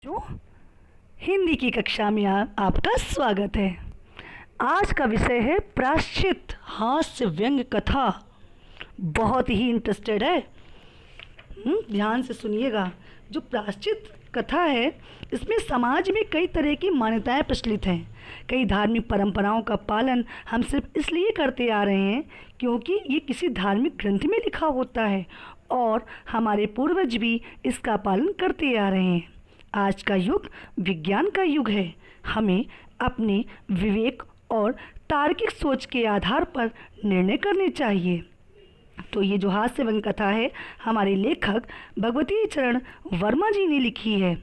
जो हिंदी की कक्षा में आपका स्वागत है। आज का विषय है प्रायश्चित हास्य व्यंग कथा। बहुत ही इंटरेस्टेड है। ध्यान से सुनिएगा। जो प्रायश्चित कथा है इसमें समाज में कई तरह की मान्यताएं प्रचलित हैं। कई धार्मिक परंपराओं का पालन हम सिर्फ इसलिए करते आ रहे हैं क्योंकि ये किसी धार्मिक ग्रंथ में लिखा होता है और हमारे पूर्वज भी इसका पालन करते आ रहे हैं। आज का युग विज्ञान का युग है। हमें अपने विवेक और तार्किक सोच के आधार पर निर्णय करने चाहिए। तो ये जो हास्य व्यंग कथा है हमारे लेखक भगवती चरण वर्मा जी ने लिखी है।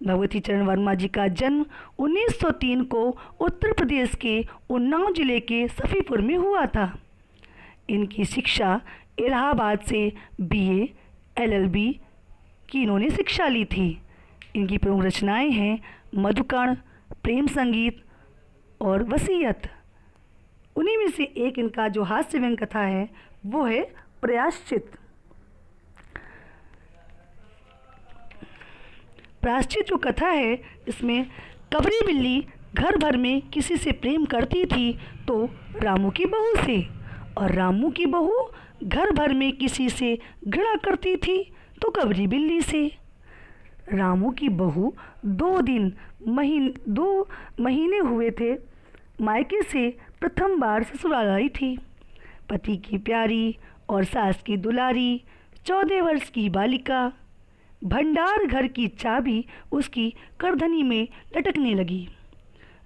भगवती चरण वर्मा जी का जन्म 1903 को उत्तर प्रदेश के उन्नाव जिले के सफ़ीपुर में हुआ था। इनकी शिक्षा इलाहाबाद से BA LLB की इन्होंने शिक्षा ली थी। इनकी प्रमुख रचनाएं हैं मधुकण, प्रेम संगीत और वसीयत। उन्हीं में से एक इनका जो हास्य व्यंग कथा है वो है प्रायश्चित। प्रायश्चित जो कथा है इसमें कबरी बिल्ली घर भर में किसी से प्रेम करती थी तो रामू की बहू से, और रामू की बहू घर भर में किसी से घृणा करती थी तो कबरी बिल्ली से। रामू की बहू 2 महीने हुए थे मायके से प्रथम बार ससुराल आई थी। पति की प्यारी और सास की दुलारी 14 वर्ष की बालिका भंडार घर की चाबी उसकी करधनी में लटकने लगी।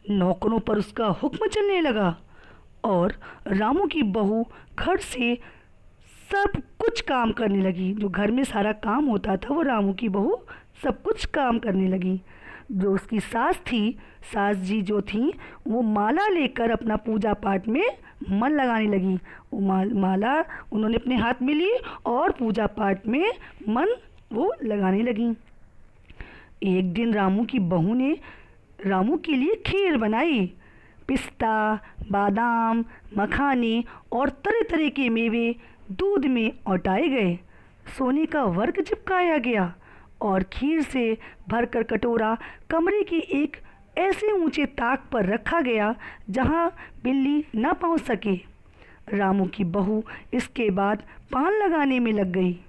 नौकरों पर उसका हुक्म चलने लगा और रामू की बहू घर से सब कुछ काम करने लगी। जो घर में सारा काम होता था वो रामू की बहू सब कुछ काम करने लगी। जो उसकी सास थी, सास जी जो थी वो माला लेकर अपना पूजा पाठ में मन लगाने लगी। वो माला उन्होंने अपने हाथ में ली और पूजा पाठ में मन वो लगाने लगी। एक दिन रामू की बहू ने रामू के लिए खीर बनाई। पिस्ता, बादाम, मखाने और तरह तरह के मेवे दूध में औटाए गए। सोने का वर्क चिपकाया गया और खीर से भरकर कटोरा कमरे के एक ऐसे ऊंचे ताक पर रखा गया जहां बिल्ली न पहुंच सके। रामू की बहू इसके बाद पान लगाने में लग गई।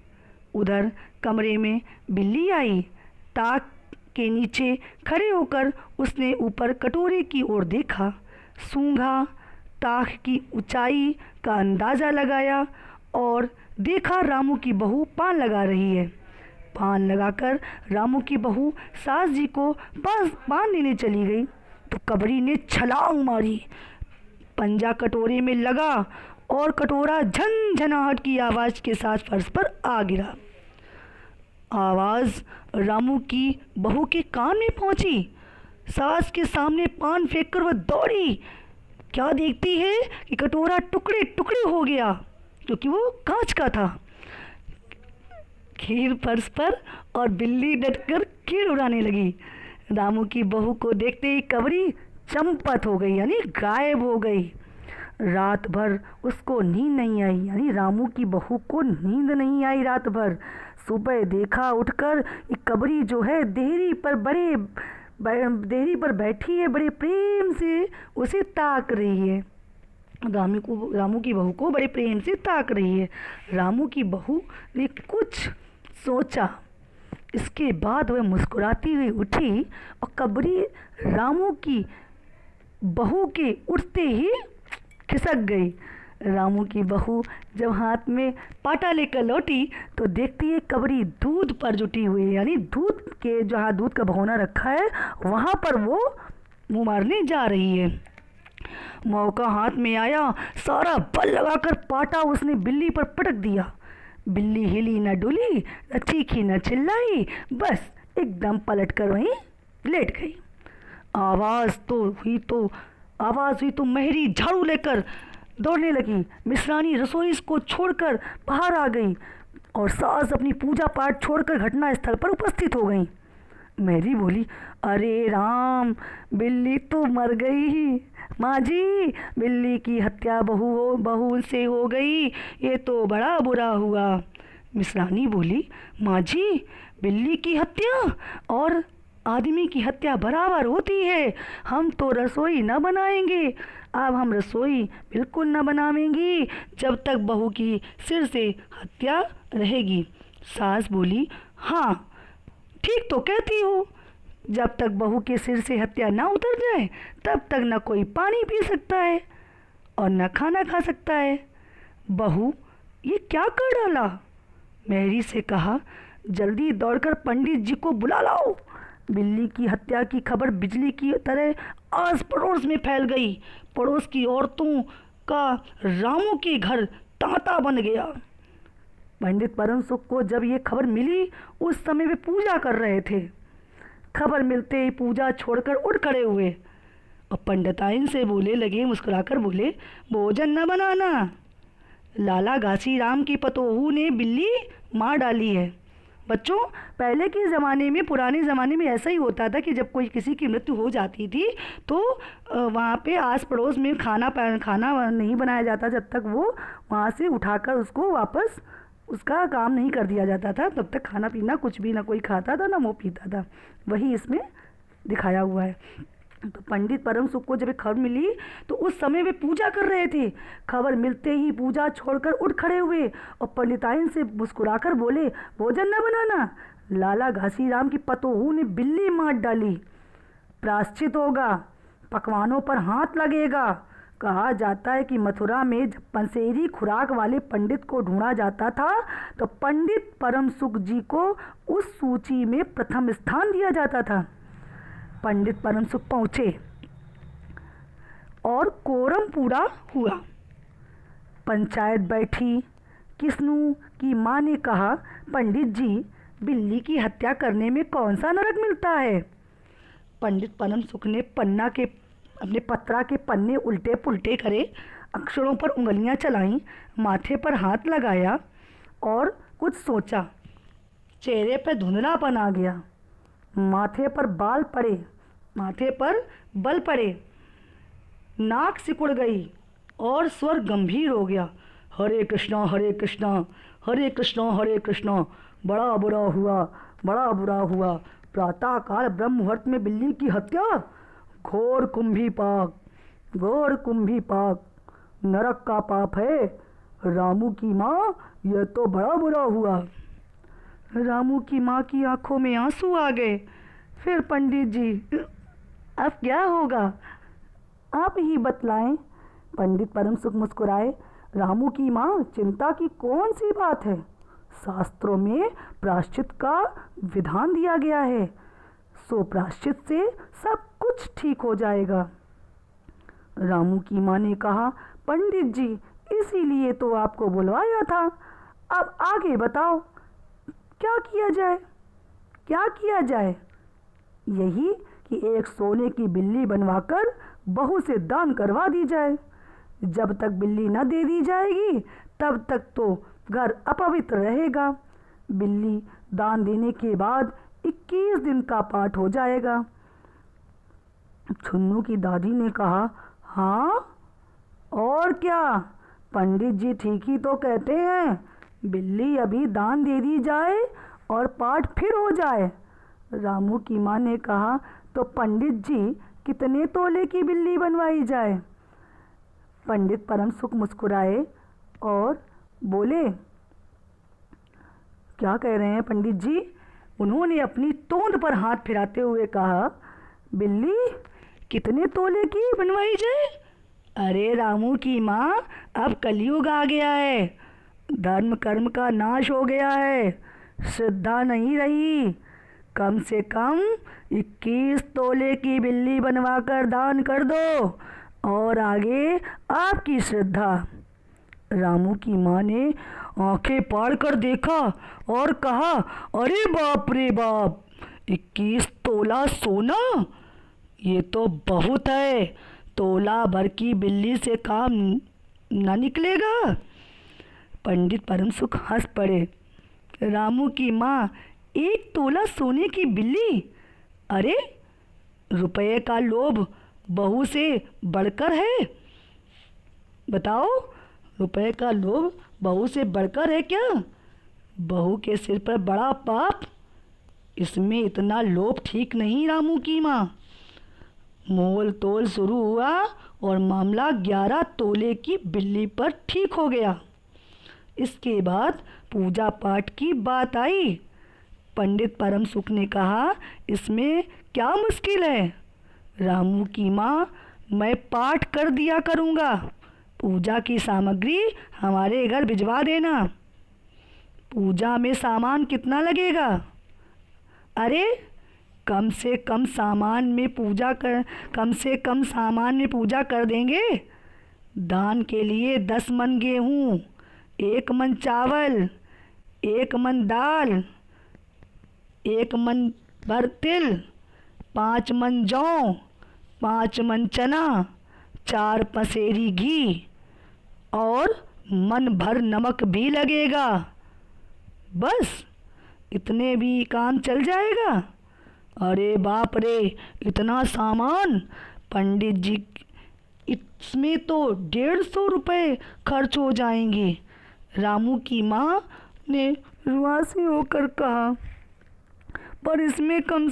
उधर कमरे में बिल्ली आई। ताक के नीचे खड़े होकर उसने ऊपर कटोरे की ओर देखा, सूंघा, ताक की ऊंचाई का अंदाज़ा लगाया और देखा रामू की बहू पान लगा रही है। पान लगाकर रामू की बहू सास जी को पान देने चली गई तो कबरी ने छलांग मारी। पंजा कटोरे में लगा और कटोरा झनझनाहट की आवाज़ के साथ फर्श पर आ गिरा। आवाज़ रामू की बहू के कान में पहुंची। सास के सामने पान फेंककर वह दौड़ी। क्या देखती है कि कटोरा टुकड़े टुकड़े हो गया क्योंकि वो कांच का था। खीर फर्श पर और बिल्ली डटकर खीर उड़ाने लगी। रामू की बहू को देखते ही कबरी चंपत हो गई यानी गायब हो गई। रात भर उसको नींद नहीं आई यानी रामू की बहू को नींद नहीं आई रात भर। सुबह देखा उठकर ये कबरी जो है देहरी पर बैठी है, बड़े प्रेम से उसे ताक रही है। रामू की बहू को बड़े प्रेम से ताक रही है। रामू की बहू ने कुछ सोचा। इसके बाद वह मुस्कुराती हुई उठी और कबरी रामू की बहू के उठते ही खिसक गई। रामू की बहू जब हाथ में पाटा लेकर लौटी तो देखती है कबरी दूध पर जुटी हुई है यानी दूध के जहाँ दूध का भगोना रखा है वहाँ पर वो मुँह मारने जा रही है। मौका हाथ में आया, सारा बल लगाकर पाटा उसने बिल्ली पर पटक दिया। बिल्ली हिली न डुली, न चीखी न चिल्लाई, बस एकदम पलटकर वहीं लेट गई। आवाज़ हुई तो मेहरी झाड़ू लेकर दौड़ने लगी। मिश्रानी रसोई को छोड़कर बाहर आ गई और सास अपनी पूजा पाठ छोड़कर घटना स्थल पर उपस्थित हो गई। मेरी बोली, अरे राम, बिल्ली तो मर गई। माँ जी, बिल्ली की हत्या बहू से हो गई, ये तो बड़ा बुरा हुआ। मिश्रानी बोली, माँ जी, बिल्ली की हत्या और आदमी की हत्या बराबर होती है। हम तो रसोई न बनाएंगे, अब हम रसोई बिल्कुल न बनावेंगी जब तक बहू की सिर से हत्या रहेगी। सास बोली, हाँ ठीक तो कहती हो, जब तक बहू के सिर से हत्या ना उतर जाए तब तक न कोई पानी पी सकता है और न खाना खा सकता है। बहू, ये क्या कर डाला? मेहरी से कहा, जल्दी दौड़कर पंडित जी को बुला लाओ। बिल्ली की हत्या की खबर बिजली की तरह आस पड़ोस में फैल गई। पड़ोस की औरतों का रामू के घर तांता बन गया। पंडित परम सुख को जब ये खबर मिली, उस समय वे पूजा कर रहे थे। खबर मिलते ही पूजा छोड़कर उठ खड़े हुए और पंडिताइन से बोले लगे, मुस्कुराकर बोले, भोजन न बनाना, लाला घासी राम की पतोहू ने बिल्ली मार डाली है। बच्चों, पहले के ज़माने में, पुराने ज़माने में ऐसा ही होता था कि जब कोई किसी की मृत्यु हो जाती थी तो वहाँ पे आस पड़ोस में खाना नहीं बनाया जाता जब तक वो वहाँ से उठाकर उसको वापस उसका काम नहीं कर दिया जाता था। तब तक खाना पीना कुछ भी ना कोई खाता था ना वो पीता था। वही इसमें दिखाया हुआ है। तो पंडित परम सुख को जब खबर मिली तो उस समय वे पूजा कर रहे थे। खबर मिलते ही पूजा छोड़कर उठ खड़े हुए और पंडिताइन से मुस्कुराकर बोले, भोजन न बनाना, लाला घासी राम की पतोहू ने बिल्ली मार डाली, प्रायश्चित होगा, पकवानों पर हाथ लगेगा। कहा जाता है कि मथुरा में जब पंसेरी खुराक वाले पंडित को ढूंढा जाता था तो पंडित परम सुख जी को उस सूची में प्रथम स्थान दिया जाता था। पंडित परम सुख पहुँचे और कोरम पूरा हुआ। पंचायत बैठी। किस्नू की माँ ने कहा, पंडित जी, बिल्ली की हत्या करने में कौन सा नरक मिलता है? पंडित परम सुख ने अपने पत्रा के पन्ने उल्टे पुल्टे करे, अक्षरों पर उंगलियां चलाईं, माथे पर हाथ लगाया और कुछ सोचा। चेहरे पर धुंधलापन आ गया, माथे पर बल पड़े, नाक सिकुड़ गई और स्वर गंभीर हो गया। हरे कृष्णा हरे कृष्णा, हरे कृष्णा हरे कृष्णा। बड़ा बुरा हुआ। प्रातःकाल ब्रह्म मुहूर्त में बिल्ली की हत्या, घोर कुंभी पाक, नरक का पाप है। रामू की माँ, यह तो बड़ा बुरा हुआ। रामू की माँ की आंखों में आंसू आ गए। फिर पंडित जी, अब क्या होगा, आप ही बतलाएं। पंडित परम सुख मुस्कुराए। रामू की माँ, चिंता की कौन सी बात है? शास्त्रों में प्रायश्चित का विधान दिया गया है, सो प्रायश्चित से सब कुछ ठीक हो जाएगा। रामू की माँ ने कहा, पंडित जी, इसीलिए तो आपको बुलवाया था। अब आगे बताओ, क्या किया जाए? यही कि एक सोने की बिल्ली बनवाकर बहू से दान करवा दी जाए। जब तक बिल्ली न दे दी जाएगी तब तक तो घर अपवित्र रहेगा। बिल्ली दान देने के बाद 21 दिन का पाठ हो जाएगा। छुन्नू की दादी ने कहा, हाँ और क्या, पंडित जी ठीक ही तो कहते हैं, बिल्ली अभी दान दे दी जाए और पाठ फिर हो जाए। रामू की माँ ने कहा, तो पंडित जी कितने तोले की बिल्ली बनवाई जाए? पंडित परम सुख मुस्कुराए और बोले, क्या कह रहे हैं पंडित जी? उन्होंने अपनी तोंद पर हाथ फिराते हुए कहा, बिल्ली कितने तोले की बनवाई जाए? अरे रामू की माँ, अब कलयुग आ गया है, धर्म कर्म का नाश हो गया है, श्रद्धा नहीं रही। कम से कम 21 तोले की बिल्ली बनवाकर दान कर दो और आगे आपकी श्रद्धा। रामू की माँ ने आंखें फाड़ कर देखा और कहा, अरे बाप रे बाप, 21 तोला सोना, ये तो बहुत है, तोला भर की बिल्ली से काम न निकलेगा। पंडित परम सुख हंस पड़े। रामू की माँ, 1 तोला सोने की बिल्ली? अरे रुपये का लोभ बहू से बढ़कर है? बताओ, रुपये का लोभ बहू से बढ़कर है क्या? बहू के सिर पर बड़ा पाप, इसमें इतना लोभ ठीक नहीं रामू की माँ। मोल तोल शुरू हुआ और मामला 11 तोले की बिल्ली पर ठीक हो गया। इसके बाद पूजा पाठ की बात आई। पंडित परम सुख ने कहा, इसमें क्या मुश्किल है रामू की माँ, मैं पाठ कर दिया करूँगा। पूजा की सामग्री हमारे घर भिजवा देना। पूजा में सामान कितना लगेगा? अरे कम से कम सामान में पूजा कर देंगे। दान के लिए 10 मन गेहूँ, 1 मन चावल, 1 मन दाल, 1 मन भर तिल, 5 मन जौ, 5 मन चना, 4 पसेरी घी और मन भर नमक भी लगेगा। बस इतने भी काम चल जाएगा? अरे बाप रे, इतना सामान! पंडित जी, इसमें तो 150 रुपये खर्च हो जाएंगे। रामू की माँ ने रुआसी होकर कहा, पर इसमें कम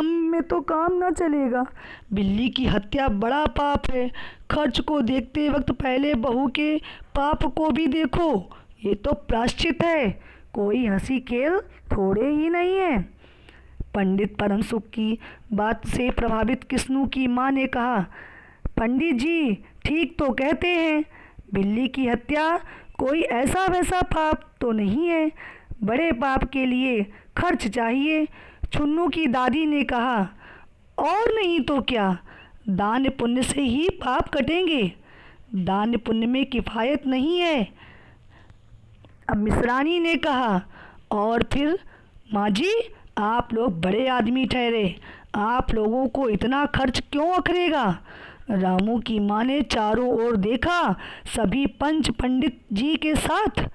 में तो काम ना चलेगा। बिल्ली की हत्या बड़ा पाप है। खर्च को देखते वक्त पहले बहू के पाप को भी देखो। ये तो प्रायश्चित है, कोई हंसी खेल थोड़े ही नहीं है। पंडित परम सुख की बात से प्रभावित किस्नू की माँ ने कहा, पंडित जी ठीक तो कहते हैं, बिल्ली की हत्या कोई ऐसा वैसा पाप तो नहीं है। बड़े पाप के लिए खर्च चाहिए। छुन्नू की दादी ने कहा, और नहीं तो क्या, दान पुण्य से ही पाप कटेंगे। दान पुण्य में किफ़ायत नहीं है। अब मिश्रानी ने कहा, और फिर माँ जी, आप लोग बड़े आदमी ठहरे, आप लोगों को इतना खर्च क्यों अखरेगा? रामू की माँ ने चारों ओर देखा, सभी पंच पंडित जी के साथ।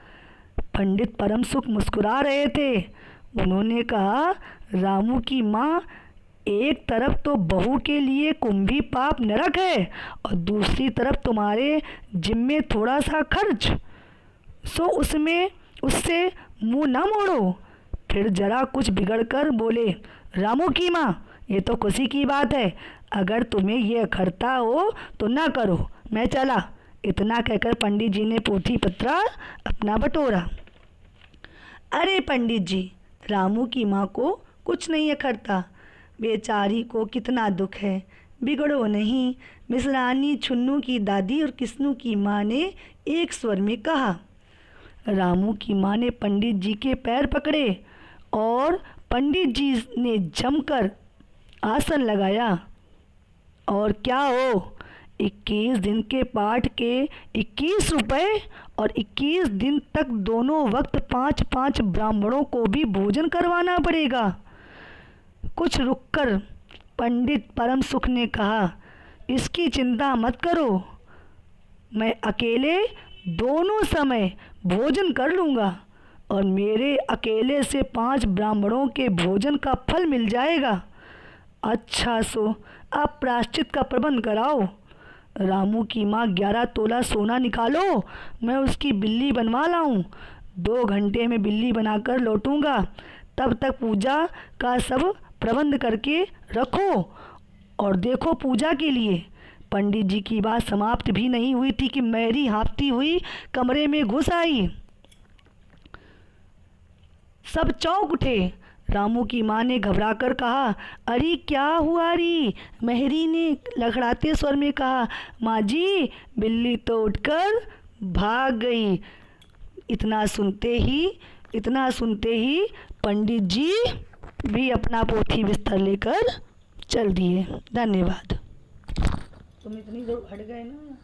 पंडित परम सुख मुस्कुरा रहे थे। उन्होंने कहा, रामू की माँ, एक तरफ तो बहू के लिए कुंभी पाप नरक है और दूसरी तरफ तुम्हारे जिम्मे थोड़ा सा खर्च, सो उससे मुंह न मोड़ो। फिर जरा कुछ बिगड़ कर बोले, रामू की माँ, ये तो खुशी की बात है, अगर तुम्हें ये अखरता हो तो ना करो, मैं चला। इतना कहकर पंडित जी ने पोथी पत्रा अपना बटोरा। अरे पंडित जी, रामू की माँ को कुछ नहीं अखरता, बेचारी को कितना दुख है, बिगड़ो नहीं। मिश्रानी, छुन्नू की दादी और किस्नू की माँ ने एक स्वर में कहा। रामू की माँ ने पंडित जी के पैर पकड़े और पंडित जी ने जमकर आसन लगाया। और क्या हो, 21 दिन के पाठ के 21 रुपये और 21 दिन तक दोनों वक्त 5-5 ब्राह्मणों को भी भोजन करवाना पड़ेगा। कुछ रुककर पंडित परम सुख ने कहा, इसकी चिंता मत करो, मैं अकेले दोनों समय भोजन कर लूँगा और मेरे अकेले से 5 ब्राह्मणों के भोजन का फल मिल जाएगा। अच्छा, सो आप प्रायश्चित का प्रबंध कराओ। रामू की माँ, 11 तोला सोना निकालो, मैं उसकी बिल्ली बनवा लाऊं। 2 घंटे में बिल्ली बनाकर लौटूंगा, तब तक पूजा का सब प्रबंध करके रखो और देखो पूजा के लिए। पंडित जी की बात समाप्त भी नहीं हुई थी कि मैरी हाँफती हुई कमरे में घुस आई। सब चौंक उठे। रामू की माँ ने घबराकर कहा, अरे क्या हुआ री? मेहरी ने लड़खड़ाते स्वर में कहा, माँ जी, बिल्ली तो उठकर भाग गई। इतना सुनते ही पंडित जी भी अपना पोथी बिस्तर लेकर चल दिए। धन्यवाद। तुम इतनी दूर हट गए ना।